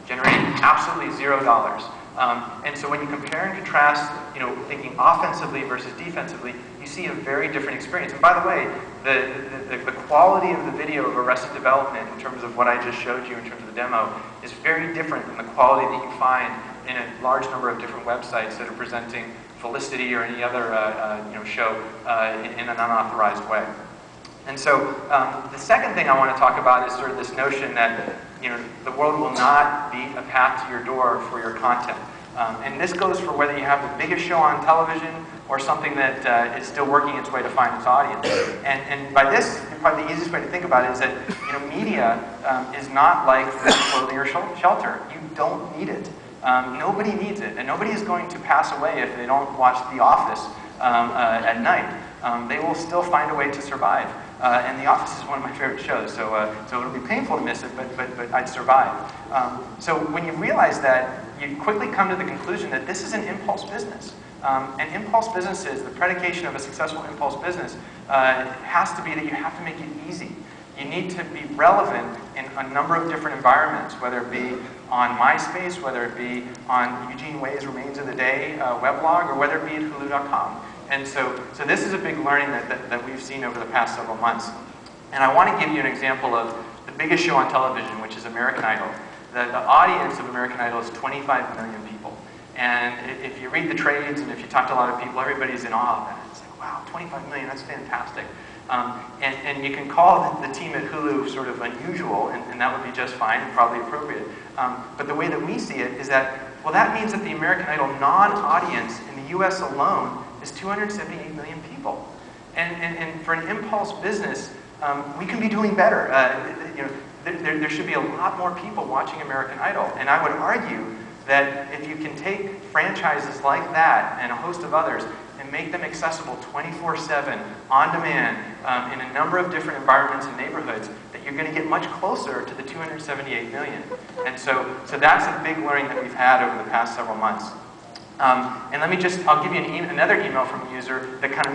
generating absolutely $0. And so when you compare and contrast, thinking offensively versus defensively, you see a very different experience. And by the way, the quality of the video of Arrested Development, in terms of what I just showed you in terms of the demo, is very different than the quality that you find in a large number of different websites that are presenting Felicity or any other show in an unauthorized way. And so the second thing I want to talk about is sort of this notion that the world will not be a path to your door for your content. And this goes for whether you have the biggest show on television or something that is still working its way to find its audience. And by this, probably the easiest way to think about it is that media is not like clothing or shelter. You don't need it. Nobody needs it, and nobody is going to pass away if they don't watch The Office at night. They will still find a way to survive. And The Office is one of my favorite shows, so it'll be painful to miss it, but I'd survive. So when you realize that, you quickly come to the conclusion that this is an impulse business. And impulse businesses, the predication of a successful impulse business has to be that you have to make it easy. You need to be relevant in a number of different environments, whether it be on MySpace, whether it be on Eugene Wei's Remains of the Day weblog, or whether it be at Hulu.com. And so this is a big learning that we've seen over the past several months. And I want to give you an example of the biggest show on television, which is American Idol. The audience of American Idol is 25 million people. And if you read the trades and if you talk to a lot of people, everybody's in awe of that. It's like, wow, 25 million, that's fantastic. And you can call the team at Hulu sort of unusual, and that would be just fine and probably appropriate. But the way that we see it is that, well, that means that the American Idol non-audience in the US alone is 278 million people. And for an impulse business, we can be doing better. There should be a lot more people watching American Idol. And I would argue that if you can take franchises like that and a host of others and make them accessible 24/7, on demand, in a number of different environments and neighborhoods, that you're going to get much closer to the 278 million. And so that's a big learning that we've had over the past several months. And I'll give you another email from a user that kind of